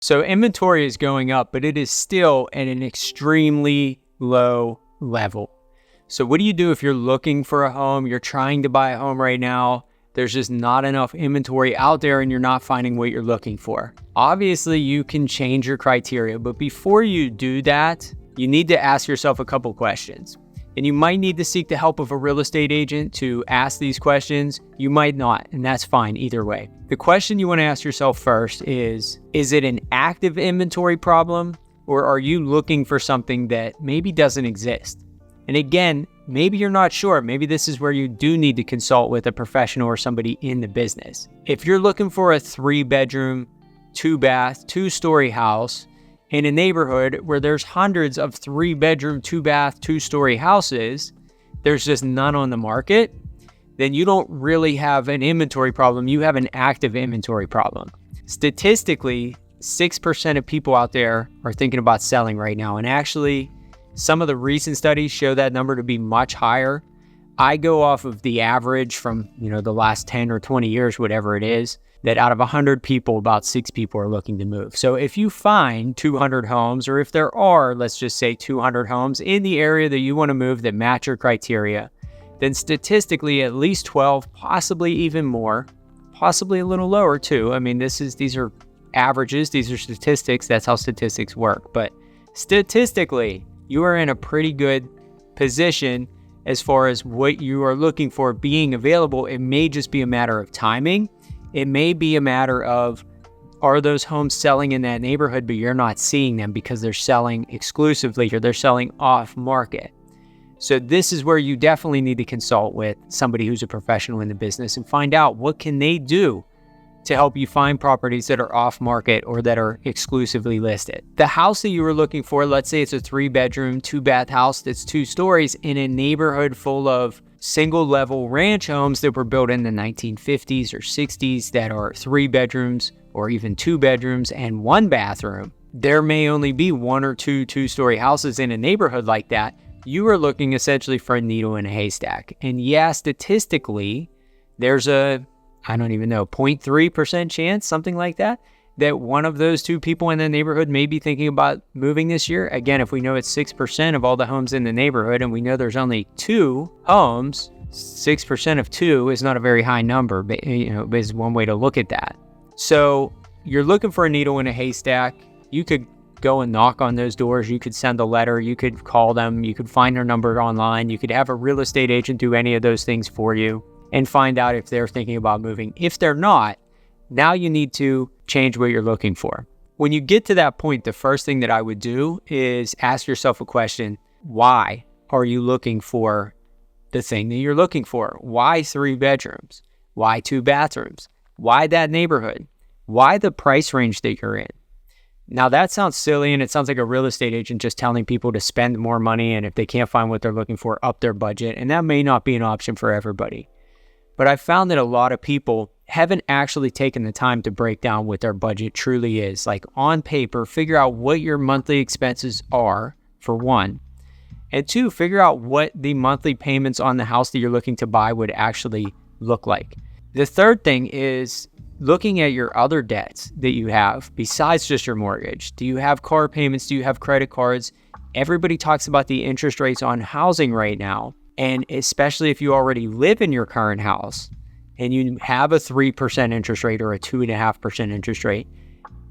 So inventory is going up, but it is still at an extremely low level. So what do you do if you're looking for a home, you're trying to buy a home right now, there's just not enough inventory out there and you're not finding what you're looking for? Obviously, you can change your criteria, but before you do that, you need to ask yourself a couple questions. And you might need to seek the help of a real estate agent to ask these questions. You might not, and that's fine either way. The question you want to ask yourself first is it an active inventory problem, or are you looking for something that maybe doesn't exist? And again, maybe you're not sure. Maybe this is where you do need to consult with a professional or somebody in the business. If you're looking for a 3-bedroom, 2-bath, 2-story house in a neighborhood where there's hundreds of 3-bedroom, 2-bath, 2-story houses, there's just none on the market, then you don't really have an inventory problem. You have an active inventory problem. Statistically, 6% of people out there are thinking about selling right now. And actually, some of the recent studies show that number to be much higher. I go off of the average from, the last 10 or 20 years, whatever it is, that out of 100 people, about 6 people are looking to move. So if you find 200 homes, or if there are, let's just say 200 homes in the area that you want to move that match your criteria, then statistically at least 12, possibly even more, possibly a little lower too. I mean, these are averages, these are statistics, that's how statistics work. But statistically, you are in a pretty good position as far as what you are looking for being available. It may just be a matter of timing. It may be a matter of, are those homes selling in that neighborhood, but you're not seeing them because they're selling exclusively or they're selling off market. So this is where you definitely need to consult with somebody who's a professional in the business and find out what can they do to help you find properties that are off market or that are exclusively listed. The house that you were looking for, let's say it's a 3-bedroom, 2-bath house that's 2 stories in a neighborhood full of single-level ranch homes that were built in the 1950s or 60s that are 3 bedrooms or even 2 bedrooms and 1 bathroom. There may only be 1 or 2 2-story houses in a neighborhood like that. You are looking essentially for a needle in a haystack. And yeah, statistically, there's a 0.3% chance, something like that one of those 2 people in the neighborhood may be thinking about moving this year. Again, if we know it's 6% of all the homes in the neighborhood and we know there's only 2 homes, 6% of 2 is not a very high number, but is one way to look at that. So you're looking for a needle in a haystack. You could go and knock on those doors. You could send a letter. You could call them. You could find their number online. You could have a real estate agent do any of those things for you and find out if they're thinking about moving. If they're not, now you need to change what you're looking for. When you get to that point, the first thing that I would do is ask yourself a question. Why are you looking for the thing that you're looking for? Why 3 bedrooms? Why 2 bathrooms? Why that neighborhood? Why the price range that you're in? Now that sounds silly and it sounds like a real estate agent just telling people to spend more money, and if they can't find what they're looking for, up their budget. And that may not be an option for everybody. But I found that a lot of people haven't actually taken the time to break down what their budget truly is. Like on paper, figure out what your monthly expenses are, for one. And 2, figure out what the monthly payments on the house that you're looking to buy would actually look like. The third thing is looking at your other debts that you have besides just your mortgage. Do you have car payments? Do you have credit cards? Everybody talks about the interest rates on housing right now. And especially if you already live in your current house and you have a 3% interest rate or a 2.5% interest rate,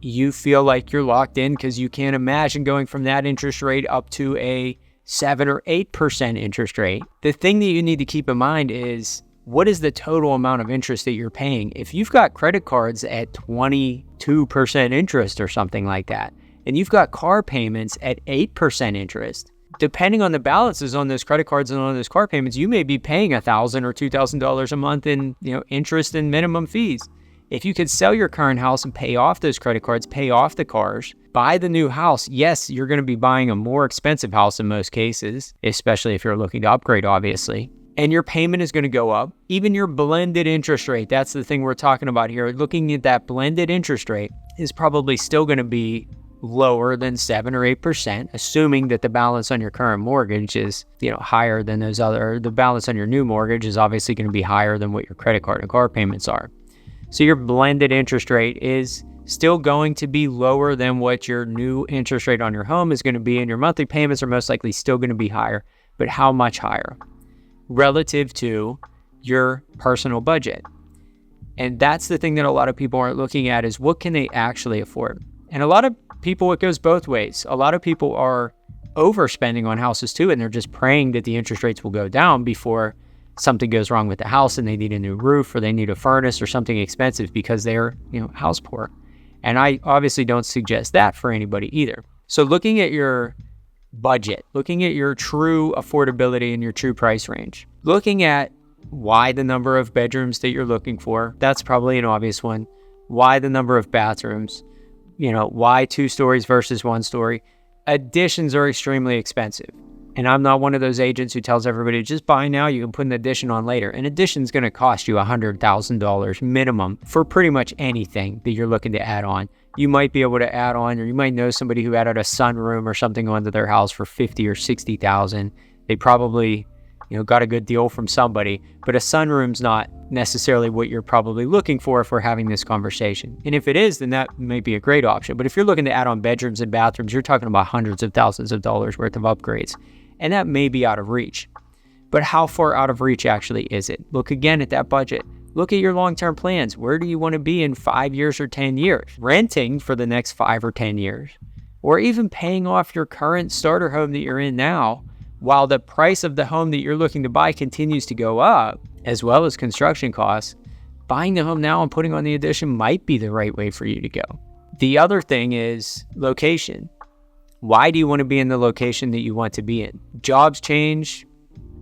you feel like you're locked in because you can't imagine going from that interest rate up to a 7 or 8% interest rate. The thing that you need to keep in mind is, what is the total amount of interest that you're paying? If you've got credit cards at 22% interest or something like that, and you've got car payments at 8% interest, depending on the balances on those credit cards and on those car payments, you may be paying $1,000 or $2,000 a month in interest and minimum fees. If you could sell your current house and pay off those credit cards, pay off the cars, buy the new house, yes, you're going to be buying a more expensive house in most cases, especially if you're looking to upgrade, obviously. And your payment is going to go up. Even your blended interest rate, that's the thing we're talking about here. Looking at that blended interest rate is probably still going to be lower than 7 or 8%, assuming that the balance on your current mortgage is, higher than the balance on your new mortgage is obviously going to be higher than what your credit card and car payments are. So your blended interest rate is still going to be lower than what your new interest rate on your home is going to be, and your monthly payments are most likely still going to be higher. But how much higher relative to your personal budget? And that's the thing that a lot of people aren't looking at, is what can they actually afford? And a lot of people, it goes both ways. A lot of people are overspending on houses too, and they're just praying that the interest rates will go down before something goes wrong with the house and they need a new roof, or they need a furnace or something expensive because they're, house poor. And I obviously don't suggest that for anybody either. So looking at your budget, looking at your true affordability and your true price range, looking at why the number of bedrooms that you're looking for, that's probably an obvious one. Why the number of bathrooms, why 2 stories versus 1 story. Additions are extremely expensive. And I'm not one of those agents who tells everybody, just buy now, you can put an addition on later. An addition is going to cost you $100,000 minimum for pretty much anything that you're looking to add on. You might be able to add on, or you might know somebody who added a sunroom or something onto their house for $50,000 or $60,000. They probably, got a good deal from somebody, but a sunroom's not necessarily what you're probably looking for if we're having this conversation. And if it is, then that may be a great option. But if you're looking to add on bedrooms and bathrooms, you're talking about hundreds of thousands of dollars worth of upgrades. And that may be out of reach. But how far out of reach actually is it? Look again at that budget. Look at your long-term plans. Where do you want to be in 5 years or 10 years? Renting for the next 5 or 10 years, or even paying off your current starter home that you're in now, while the price of the home that you're looking to buy continues to go up, as well as construction costs. Buying the home now and putting on the addition might be the right way for you to go. The other thing is location. Why do you want to be in the location that you want to be in? Jobs change,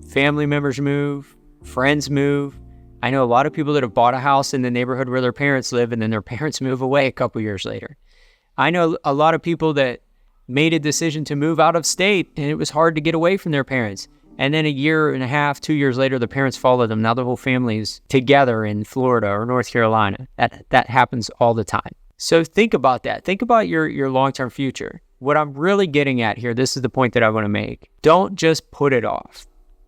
family members move, friends move. I know a lot of people that have bought a house in the neighborhood where their parents live, and then their parents move away a couple years later. I know a lot of people that made a decision to move out of state, and it was hard to get away from their parents. And then 1.5 years, 2 years later, the parents followed them. Now the whole family's together in Florida or North Carolina. That happens all the time. So think about that. Think about your long-term future. What I'm really getting at here, this is the point that I want to make. Don't just put it off.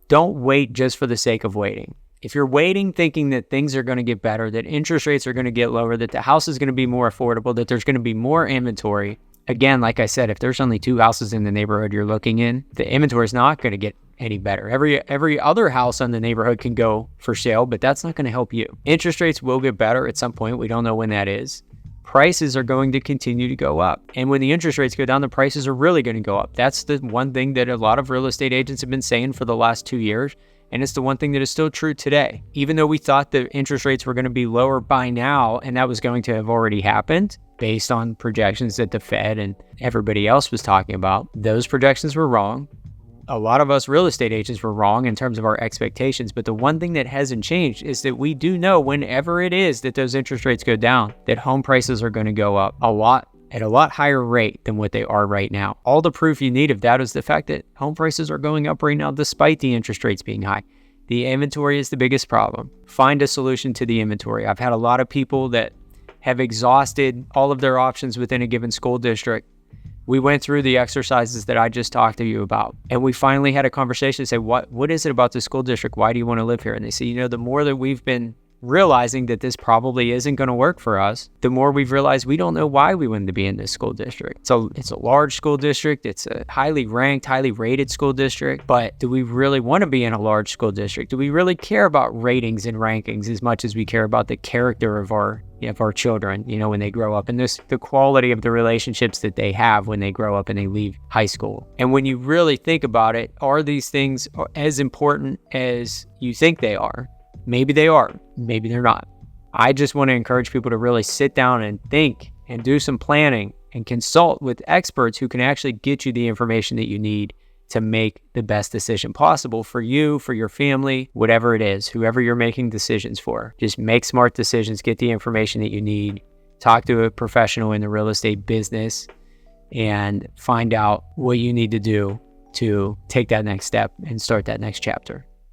Don't wait just for the sake of waiting. If you're waiting thinking that things are going to get better, that interest rates are going to get lower, that the house is going to be more affordable, that there's going to be more inventory. Again, like I said, if there's only 2 houses in the neighborhood you're looking in, the inventory is not going to get any better. Every other house in the neighborhood can go for sale, but that's not going to help you. Interest rates will get better at some point. We don't know when that is. Prices are going to continue to go up. And when the interest rates go down, the prices are really going to go up. That's the one thing that a lot of real estate agents have been saying for the last 2 years. And it's the one thing that is still true today. Even though we thought the interest rates were going to be lower by now, and that was going to have already happened based on projections that the Fed and everybody else was talking about, those projections were wrong. A lot of us real estate agents were wrong in terms of our expectations. But the one thing that hasn't changed is that we do know whenever it is that those interest rates go down, that home prices are going to go up at a lot higher rate than what they are right now. All the proof you need of that is the fact that home prices are going up right now despite the interest rates being high. The inventory is the biggest problem. Find a solution to the inventory. I've had a lot of people that have exhausted all of their options within a given school district. We went through the exercises that I just talked to you about, and we finally had a conversation and say, what is it about the school district? Why do you want to live here? And they say, the more that we've been realizing that this probably isn't going to work for us, the more we've realized we don't know why we wanted to be in this school district. So it's a large school district. It's a highly ranked, highly rated school district. But do we really want to be in a large school district? Do we really care about ratings and rankings as much as we care about the character of our children, when they grow up, and the quality of the relationships that they have when they grow up and they leave high school? And when you really think about it, are these things as important as you think they are? Maybe they are, maybe they're not. I just want to encourage people to really sit down and think and do some planning and consult with experts who can actually get you the information that you need to make the best decision possible for you, for your family, whatever it is, whoever you're making decisions for. Just make smart decisions, get the information that you need, talk to a professional in the real estate business, and find out what you need to do to take that next step and start that next chapter.